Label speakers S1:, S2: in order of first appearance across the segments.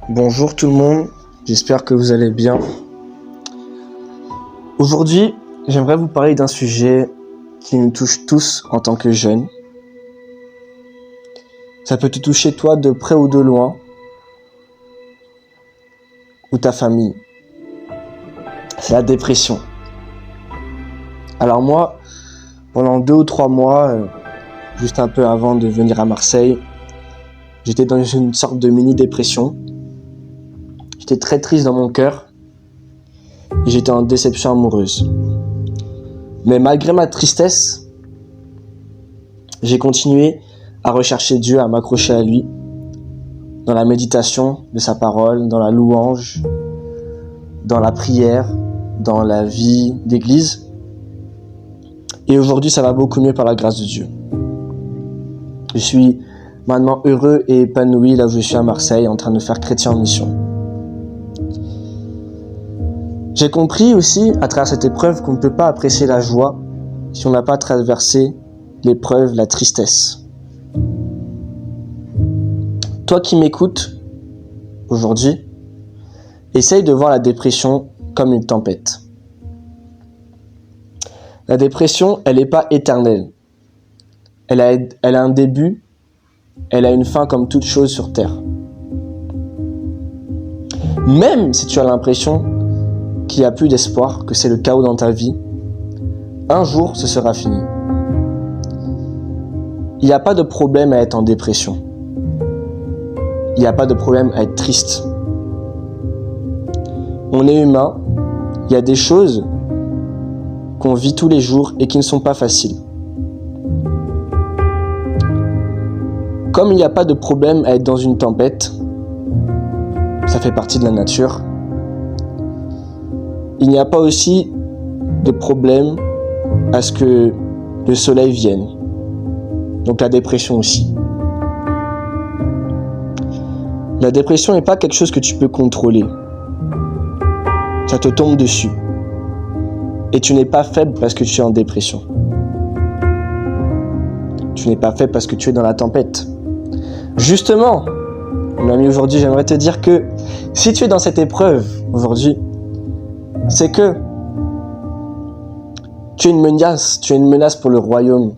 S1: Bonjour tout le monde, j'espère que vous allez bien. Aujourd'hui, j'aimerais vous parler d'un sujet qui nous touche tous en tant que jeunes. Ça peut te toucher toi de près ou de loin, ou ta famille. C'est la dépression. Alors moi, pendant 2 ou 3 mois, juste un peu avant de venir à Marseille, j'étais dans une sorte de mini-dépression. J'étais très triste dans mon cœur et j'étais en déception amoureuse. Mais malgré ma tristesse, j'ai continué à rechercher Dieu, à m'accrocher à lui, dans la méditation de sa parole, dans la louange, dans la prière, dans la vie d'église. Et aujourd'hui, ça va beaucoup mieux par la grâce de Dieu. Je suis maintenant heureux et épanoui là où je suis à Marseille, en train de faire chrétien en mission. J'ai compris aussi, à travers cette épreuve, qu'on ne peut pas apprécier la joie si on n'a pas traversé l'épreuve, la tristesse. Toi qui m'écoutes aujourd'hui, essaye de voir la dépression comme une tempête. La dépression, elle n'est pas éternelle. Elle a un début, elle a une fin comme toute chose sur Terre. Même si tu as l'impression qu'il n'y a plus d'espoir, que c'est le chaos dans ta vie, un jour ce sera fini. Il n'y a pas de problème à être en dépression. Il n'y a pas de problème à être triste. On est humain, il y a des choses qu'on vit tous les jours et qui ne sont pas faciles. Comme il n'y a pas de problème à être dans une tempête, ça fait partie de la nature, il n'y a pas aussi de problème à ce que le soleil vienne. Donc la dépression aussi. La dépression n'est pas quelque chose que tu peux contrôler. Ça te tombe dessus. Et tu n'es pas faible parce que tu es en dépression. Tu n'es pas faible parce que tu es dans la tempête. Justement, mon ami, aujourd'hui, j'aimerais te dire que si tu es dans cette épreuve aujourd'hui, c'est que tu es une menace pour le royaume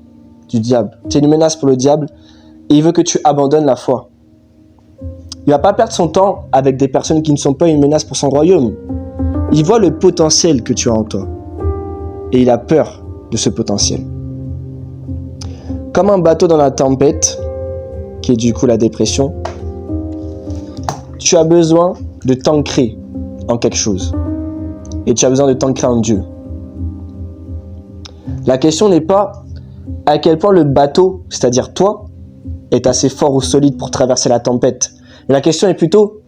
S1: du diable. Tu es une menace pour le diable et il veut que tu abandonnes la foi. Il ne va pas perdre son temps avec des personnes qui ne sont pas une menace pour son royaume. Il voit le potentiel que tu as en toi et il a peur de ce potentiel. Comme un bateau dans la tempête, qui est du coup la dépression, tu as besoin de t'ancrer en quelque chose. Et tu as besoin de t'ancrer en Dieu. La question n'est pas à quel point le bateau, c'est-à-dire toi, est assez fort ou solide pour traverser la tempête. Mais la question est plutôt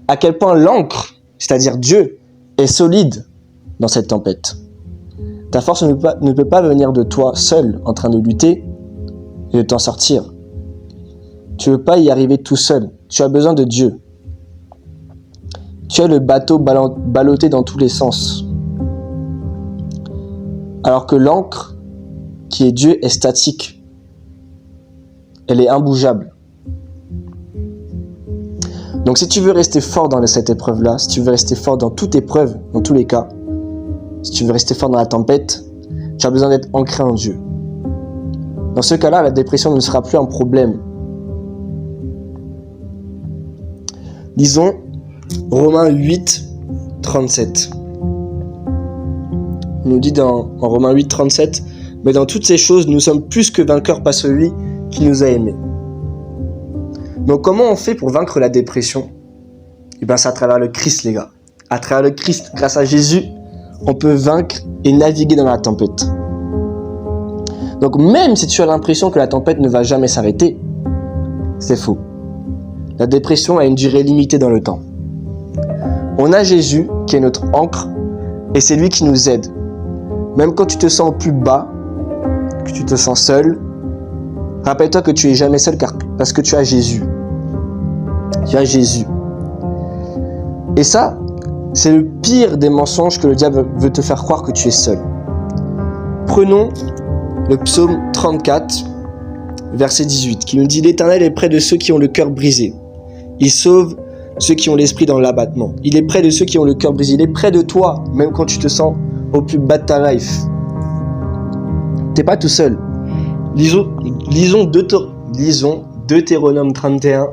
S1: à quel point l'ancre, c'est-à-dire Dieu, est solide dans cette tempête. Ta force ne peut pas venir de toi seul en train de lutter et de t'en sortir. Tu ne peux pas y arriver tout seul. Tu as besoin de Dieu. Tu es le bateau ballotté dans tous les sens. Alors que l'ancre, qui est Dieu, est statique. Elle est imbougeable. Donc si tu veux rester fort dans cette épreuve-là, si tu veux rester fort dans toute épreuve, dans tous les cas, si tu veux rester fort dans la tempête, tu as besoin d'être ancré en Dieu. Dans ce cas-là, la dépression ne sera plus un problème. Lisons Romains 8, 37. On nous dit en Romains 8, 37, « Mais dans toutes ces choses, nous sommes plus que vainqueurs par celui qui nous a aimés. » Donc comment on fait pour vaincre la dépression ? C'est à travers le Christ, les gars. À travers le Christ, grâce à Jésus, on peut vaincre et naviguer dans la tempête. Donc même si tu as l'impression que la tempête ne va jamais s'arrêter, c'est faux. La dépression a une durée limitée dans le temps. On a Jésus qui est notre ancre et c'est lui qui nous aide. Même quand tu te sens au plus bas, que tu te sens seul, rappelle-toi que tu es jamais seul parce que tu as Jésus. Tu as Jésus. Et ça, c'est le pire des mensonges que le diable veut te faire croire que tu es seul. Prenons le psaume 34, verset 18, qui nous dit « L'Éternel est près de ceux qui ont le cœur brisé. Il sauve ceux qui ont l'esprit dans l'abattement. Il est près de ceux qui ont le cœur brisé. Il est près de toi, même quand tu te sens au plus bas de ta life. T'es pas tout seul. Lisons Deutéronome 31,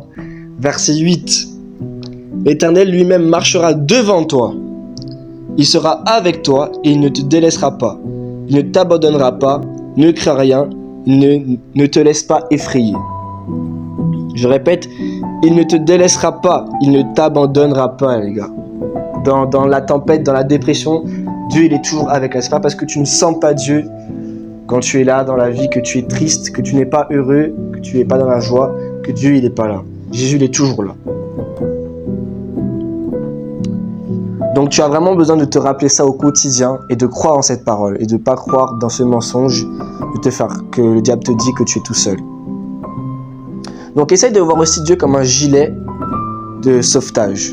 S1: verset 8. L'Éternel lui-même marchera devant toi. Il sera avec toi et il ne te délaissera pas. Il ne t'abandonnera pas, ne crains rien, ne te laisse pas effrayer. Je répète, il ne te délaissera pas, il ne t'abandonnera pas, les gars. Dans la tempête, dans la dépression, Dieu, il est toujours avec toi. C'est pas parce que tu ne sens pas Dieu quand tu es là dans la vie, que tu es triste, que tu n'es pas heureux, que tu n'es pas dans la joie, que Dieu, il n'est pas là. Jésus, il est toujours là. Donc tu as vraiment besoin de te rappeler ça au quotidien et de croire en cette parole et de ne pas croire dans ce mensonge que le diable te dit que tu es tout seul. Donc essaye de voir aussi Dieu comme un gilet de sauvetage.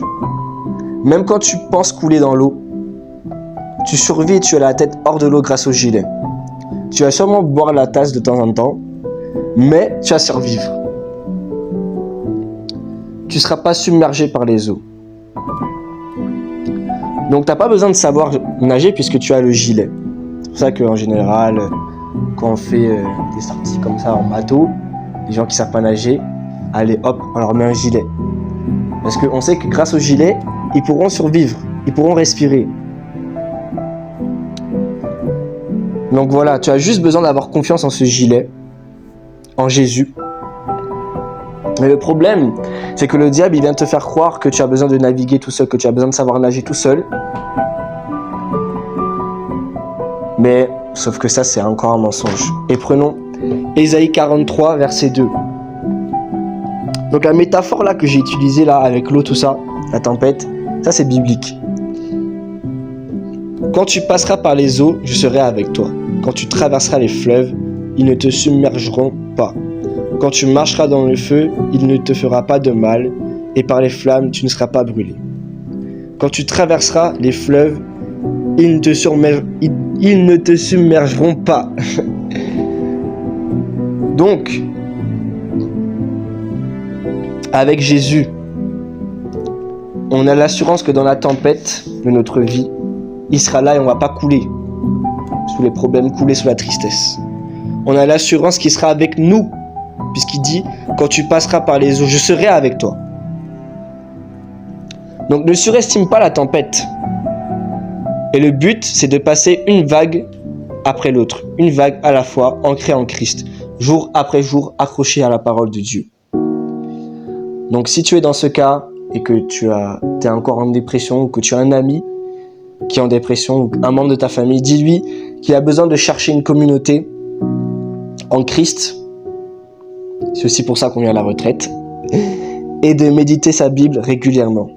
S1: Même quand tu penses couler dans l'eau, tu survis et tu as la tête hors de l'eau grâce au gilet. Tu vas sûrement boire la tasse de temps en temps, mais tu vas survivre. Tu ne seras pas submergé par les eaux. Donc tu n'as pas besoin de savoir nager puisque tu as le gilet. C'est pour ça qu'en général, quand on fait des sorties comme ça en bateau, les gens qui ne savent pas nager, allez hop, on leur met un gilet. Parce qu'on sait que grâce au gilet, ils pourront survivre, ils pourront respirer. Donc voilà, tu as juste besoin d'avoir confiance en ce gilet, en Jésus. Mais le problème, c'est que le diable, il vient te faire croire que tu as besoin de naviguer tout seul, que tu as besoin de savoir nager tout seul. Mais, sauf que ça, c'est encore un mensonge. Et prenons Ésaïe 43, verset 2. Donc la métaphore là que j'ai utilisée là, avec l'eau, tout ça, la tempête, ça c'est biblique. Quand tu passeras par les eaux, je serai avec toi. Quand tu traverseras les fleuves, ils ne te submergeront pas. Quand tu marcheras dans le feu, il ne te fera pas de mal, et par les flammes, tu ne seras pas brûlé. Quand tu traverseras les fleuves, ils ne te submergeront pas. Donc, avec Jésus, on a l'assurance que dans la tempête de notre vie, il sera là et on ne va pas couler sous les problèmes, couler sous la tristesse. On a l'assurance qu'il sera avec nous, puisqu'il dit, quand tu passeras par les eaux, je serai avec toi. Donc ne surestime pas la tempête. Et le but, c'est de passer une vague après l'autre, une vague à la fois, ancrée en Christ, jour après jour, accroché à la parole de Dieu. Donc si tu es dans ce cas et que tu es encore en dépression, ou que tu as un ami qui est en dépression, ou un membre de ta famille, dis-lui qu'il a besoin de chercher une communauté en Christ. C'est aussi pour ça qu'on vient à la retraite. Et de méditer sa Bible régulièrement.